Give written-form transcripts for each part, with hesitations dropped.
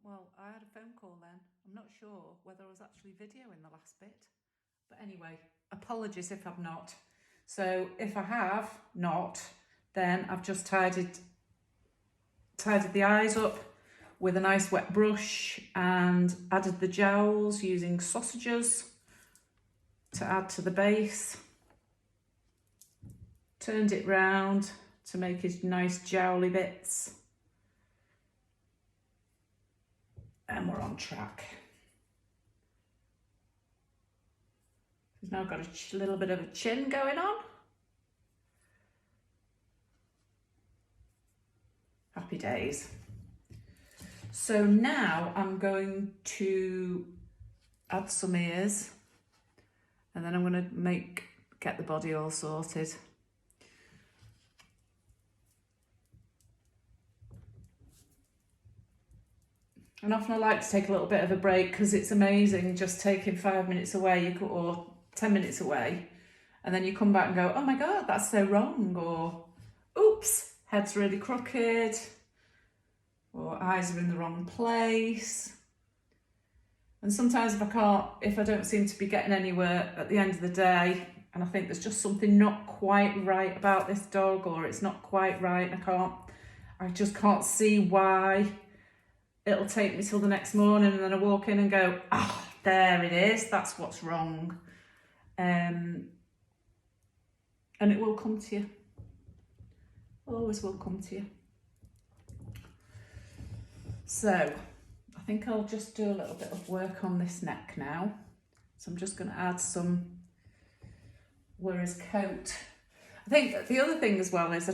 Well, I had a phone call then. I'm not sure whether I was actually videoing the last bit. But anyway, apologies if I've not. So if I have not, then I've just tidied the eyes up with a nice wet brush and added the jowls using sausages to add to the base. Turned it round to make his nice jowly bits. And we're on track. He's now got a little bit of a chin going on. Happy days. So now I'm going to add some ears and then I'm going to get the body all sorted. And often I like to take a little bit of a break because it's amazing just taking 5 minutes away or 10 minutes away, and then you come back and go, oh my God, that's so wrong, or oops, head's really crooked, or eyes are in the wrong place. And sometimes if I don't seem to be getting anywhere at the end of the day, and I think there's just something not quite right about this dog, or it's not quite right, and I just can't see why, it'll take me till the next morning, and then I walk in and go, ah, oh, there it is, that's what's wrong. And it will come to you. Always will come to you. So I think I'll just do a little bit of work on this neck now. So I'm just going to add some where his coat. I think the other thing as well is I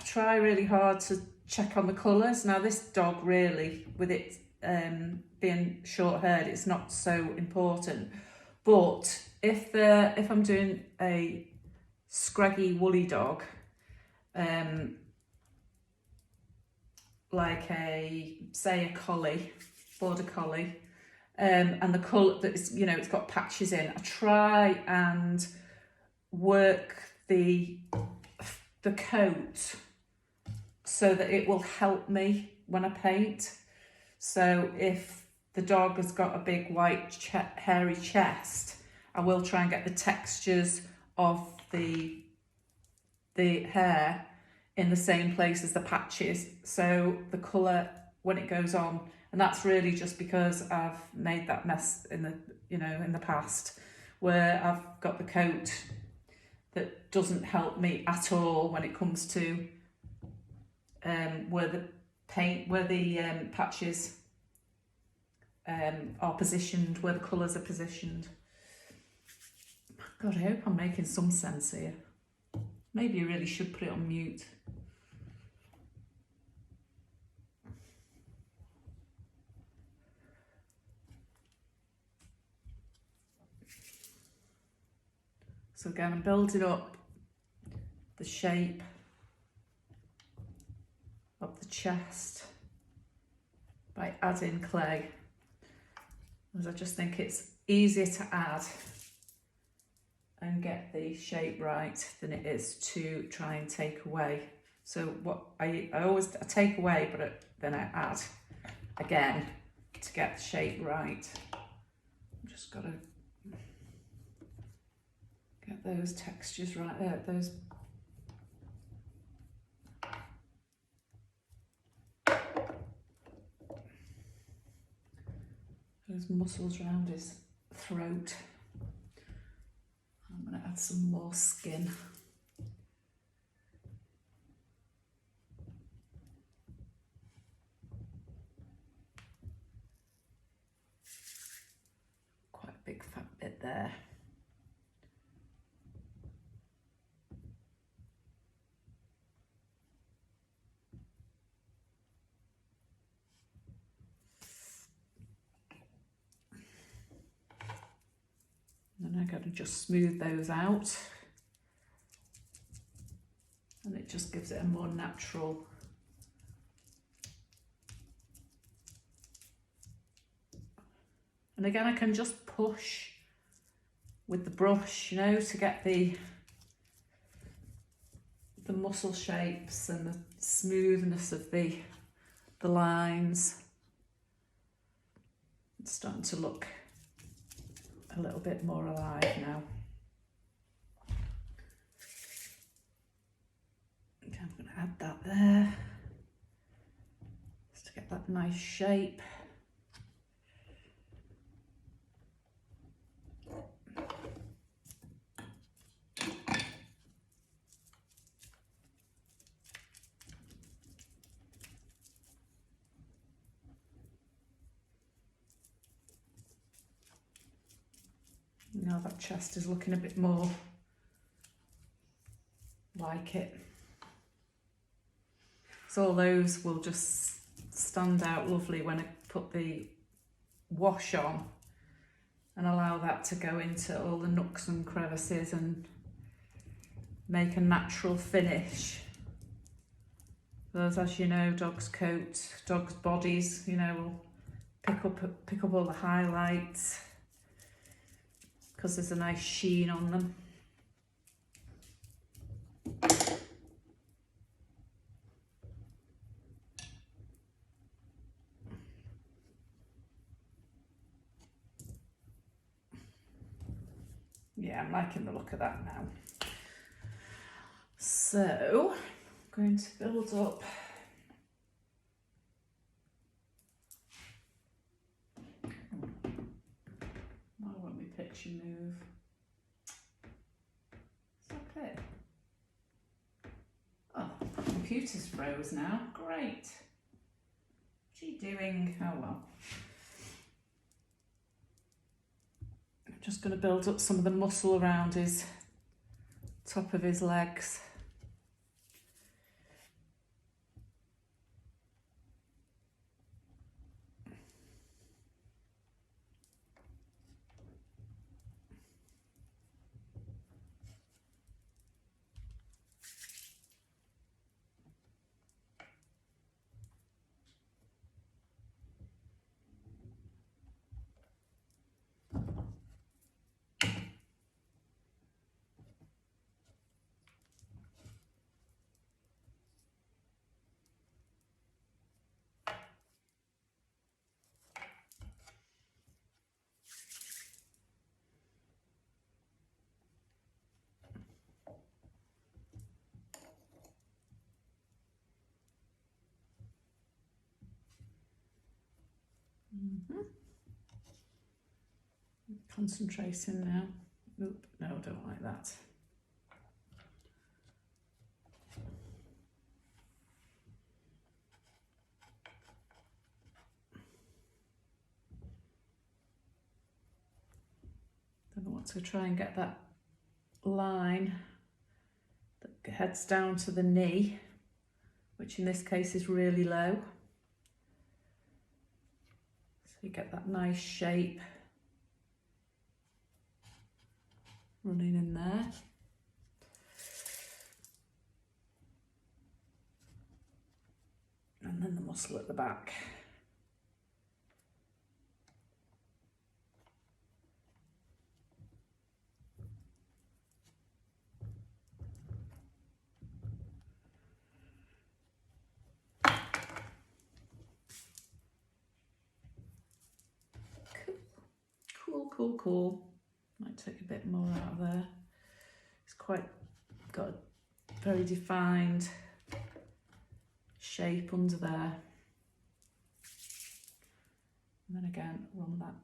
try really hard to check on the colours. Now this dog really, with it being short haired, it's not so important. But if I'm doing a scraggy woolly dog, like say a collie, border collie, and the colour that's, it's got patches in, I try and work the coat so that it will help me when I paint. So if the dog has got a big white hairy chest, I will try and get the textures of the hair in the same place as the patches, so the colour when it goes on. And that's really just because I've made that mess in the past, where I've got the coat that doesn't help me at all when it comes to where the patches are positioned, where the colours are positioned. God, I hope I'm making some sense here. Maybe you really should put it on mute. So again, I'm building up the shape of the chest by adding clay, as I just think it's easier to add and get the shape right than it is to try and take away. So what I take away, but then I add again to get the shape right. I've just got to get those textures right there, those muscles around his throat. I'm going to add some more skin. Quite a big fat bit there. And then I got to just smooth those out, and it just gives it a more natural and again I can just push with the brush, to get the muscle shapes and the smoothness of the lines. It's starting to look a little bit more alive now. Okay, I'm going to add that there just to get that nice shape. Now that chest is looking a bit more like it. So all those will just stand out lovely when I put the wash on and allow that to go into all the nooks and crevices and make a natural finish. Those, as you know, dogs' coats, dogs' bodies, you know, will pick up all the highlights because there's a nice sheen on them. Yeah, I'm liking the look of that now. So, I'm going to build up why won't my picture move? It's okay. Oh, the computer's froze now. Great. What's he doing? Oh well. I'm just going to build up some of the muscle around his top of his legs. Concentrating now. Oop, no, I don't like that. Then I want to try and get that line that heads down to the knee, which in this case is really low. So you get that nice shape running in there. And then the muscle at the back. Cool. Might take a bit more out of there. It's quite got a very defined shape under there. And then again, run that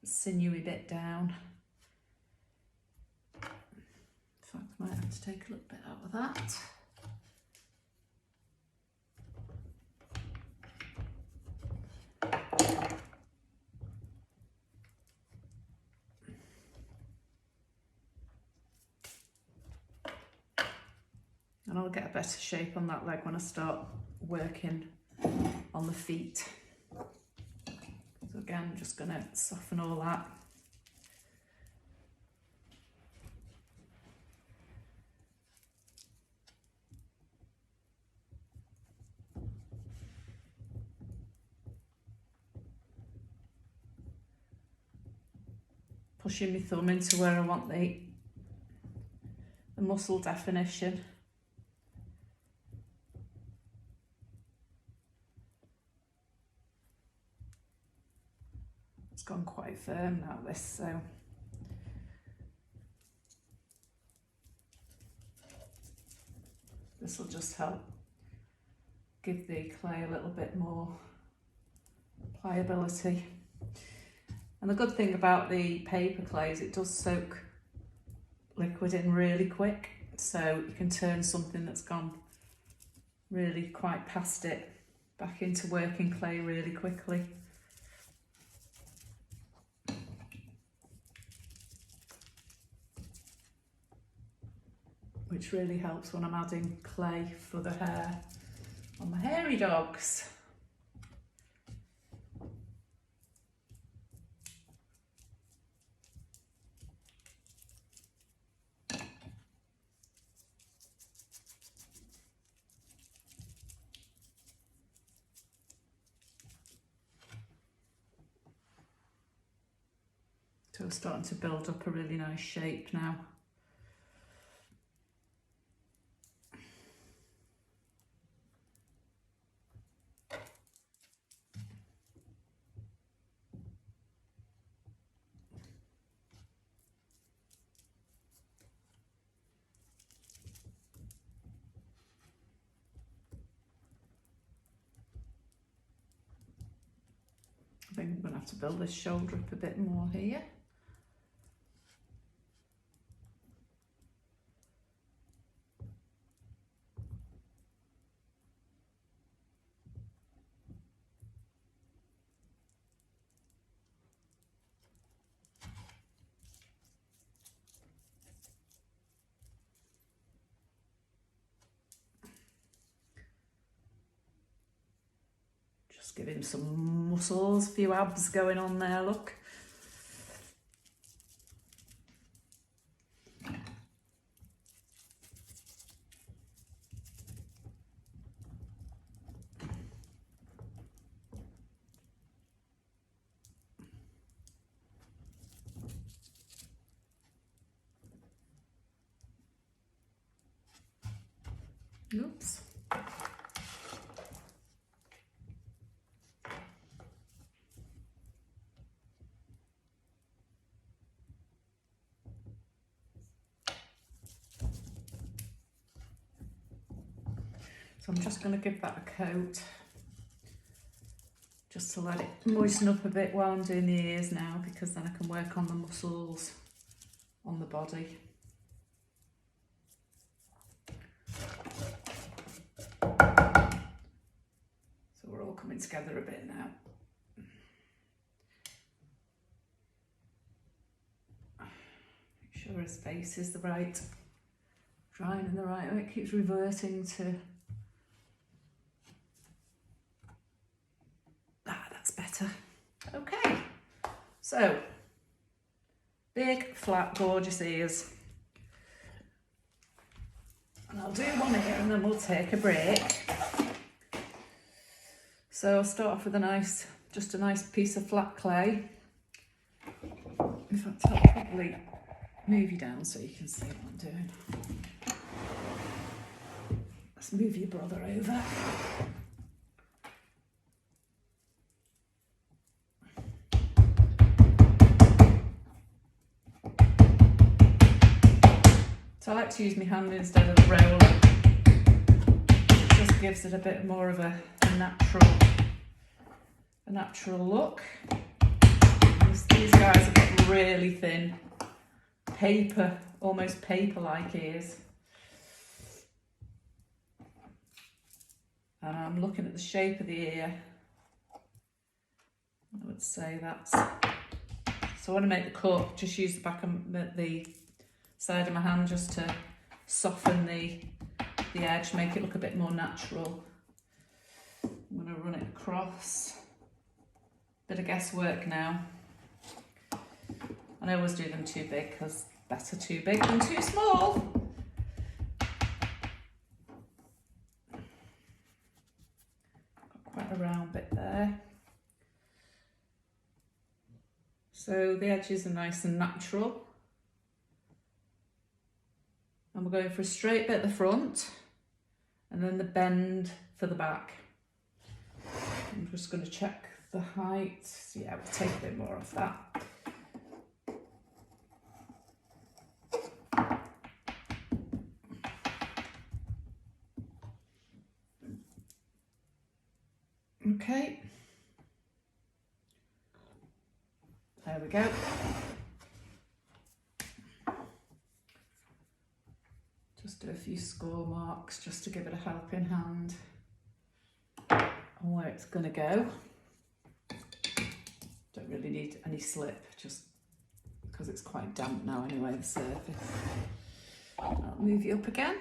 sinewy bit down. In fact, I might have to take a little bit out of that. And I'll get a better shape on that leg when I start working on the feet. So again, I'm just going to soften all that. Pushing my thumb into where I want the muscle definition. It's gone quite firm now, this, so this will just help give the clay a little bit more pliability. And the good thing about the paper clay is it does soak liquid in really quick, so you can turn something that's gone really quite past it back into working clay really quickly. Which really helps when I'm adding clay for the hair on my hairy dogs. So we're starting to build up a really nice shape now. I think I'm going to have to build this shoulder up a bit more here. Just give him some muscles, a few abs going on there, look. Oops. So I'm just going to give that a coat, just to let it moisten up a bit while I'm doing the ears now, because then I can work on the muscles on the body. So we're all coming together a bit now. Make sure his face is the right, drying in the right way. It keeps reverting to... That's better. Okay, so big, flat, gorgeous ears. And I'll do one here and then we'll take a break. So I'll start off with just a nice piece of flat clay. In fact, I'll probably move you down so you can see what I'm doing. Let's move your brother over. So I like to use my hand instead of the roller. It just gives it a bit more of a natural look. These guys have got really thin paper, almost paper-like ears. And I'm looking at the shape of the ear. I would say that's... So when I make the cut, just use the back of the side of my hand just to soften the edge, make it look a bit more natural. I'm going to run it across. Bit of guesswork now. And I always do them too big because better too big than too small. Got quite a round bit there. So the edges are nice and natural. And we're going for a straight bit at the front and then the bend for the back. I'm just going to check the height. Yeah, we'll take a bit more off that. Okay. There we go. Just do a few score marks just to give it a helping hand on where it's going to go. Don't really need any slip, just because it's quite damp now anyway, the surface. I'll move you up again.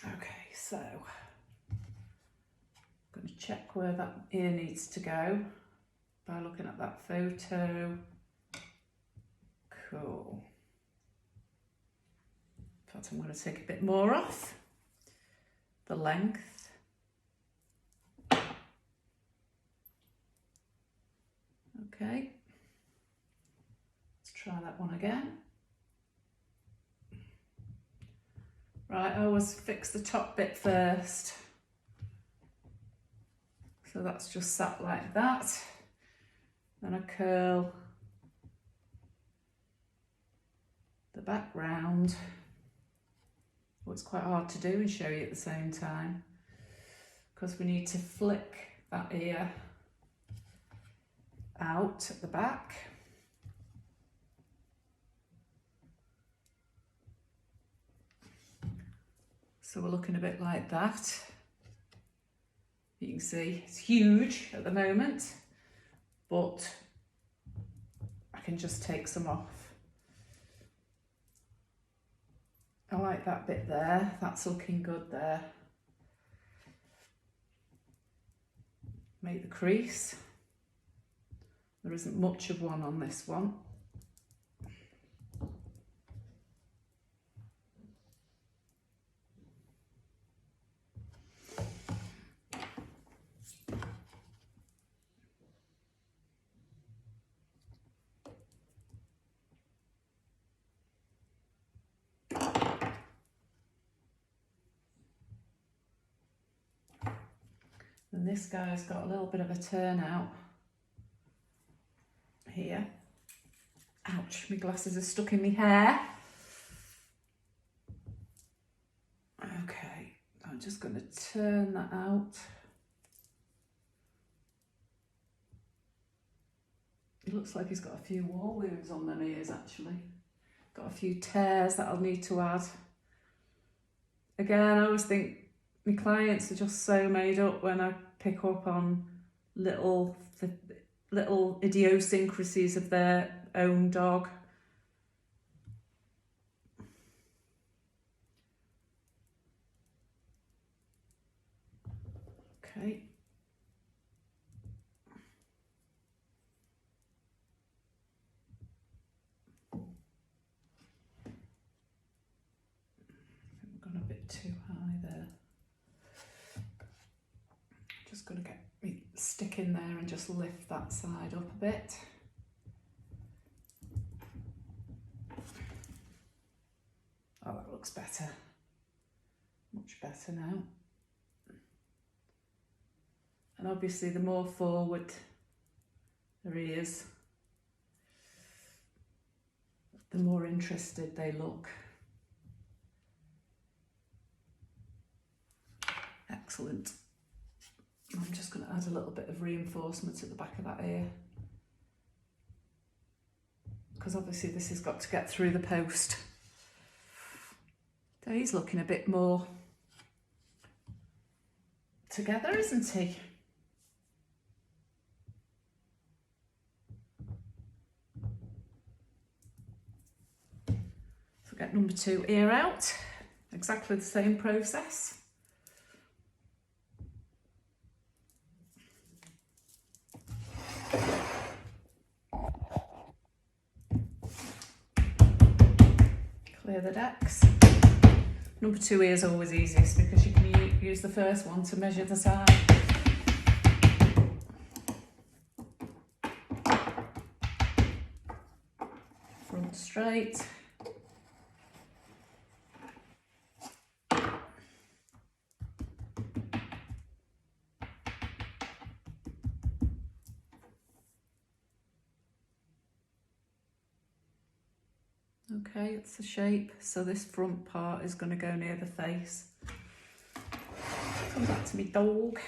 Okay, so I'm going to check where that ear needs to go by looking at that photo. Cool. In fact, I'm going to take a bit more off the length. Okay. Let's try that one again. Right, I always fix the top bit first. So that's just sat like that. Then I curl the back round. Well, it's quite hard to do and show you at the same time because we need to flick that ear out at the back. So we're looking a bit like that. You can see it's huge at the moment, but I can just take some off. I like that bit there, that's looking good there. Make the crease. There isn't much of one on this one. And this guy's got a little bit of a turnout here. Ouch, my glasses are stuck in my hair. Okay, I'm just going to turn that out. It looks like he's got a few wall wounds on them ears actually. Got a few tears that I'll need to add. Again, I always think my clients are just so made up when I pick up on little idiosyncrasies of their own dog. Okay. I've gone a bit too high there. Just going to get me stick in there and just lift that side up a bit. Oh, that looks better. Much better now. And obviously the more forward their ears, the more interested they look. Excellent. I'm just going to add a little bit of reinforcement at the back of that ear, because obviously this has got to get through the post. So he's looking a bit more together, isn't he? So get number 2 ear out, exactly the same process. Clear the decks. Number 2 ear is always easiest because you can use the first one to measure the side. Front straight. Okay, it's the shape. So this front part is going to go near the face. Come back to me dog.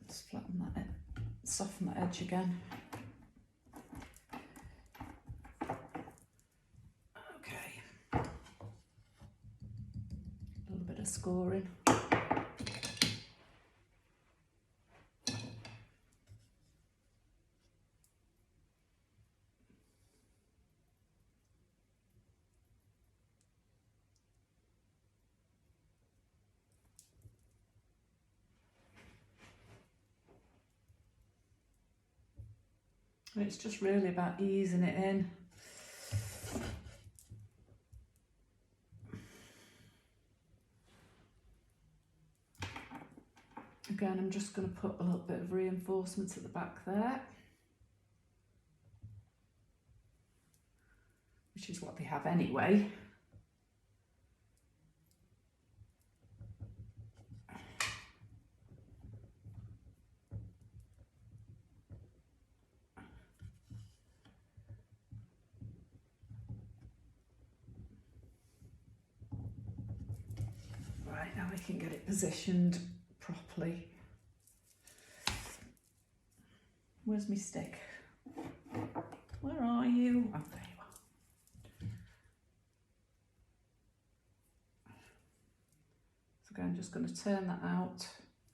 Just flatten that, soften that edge again. Okay. A little bit of scoring. And it's just really about easing it in. Again, I'm just going to put a little bit of reinforcement at the back there, which is what they have anyway. Right, now we can get it positioned properly. Where's my stick? Where are you? Oh, there you are. So again, I'm just going to turn that out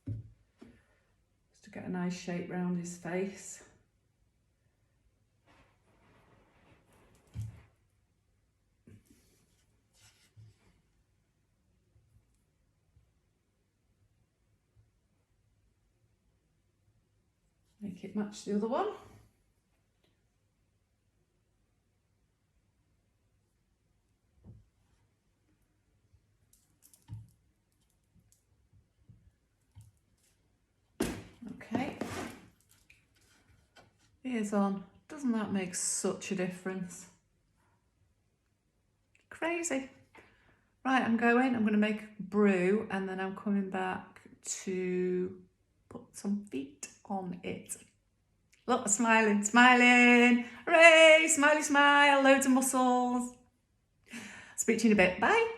just to get a nice shape round his face. Make it match the other one. Okay. Ears on. Doesn't that make such a difference? Crazy. Right, I'm going to make a brew and then I'm coming back to put some feet on it. Look, smiling, smiling. Hooray, smiley smile, loads of muscles. Speak to you in a bit. Bye.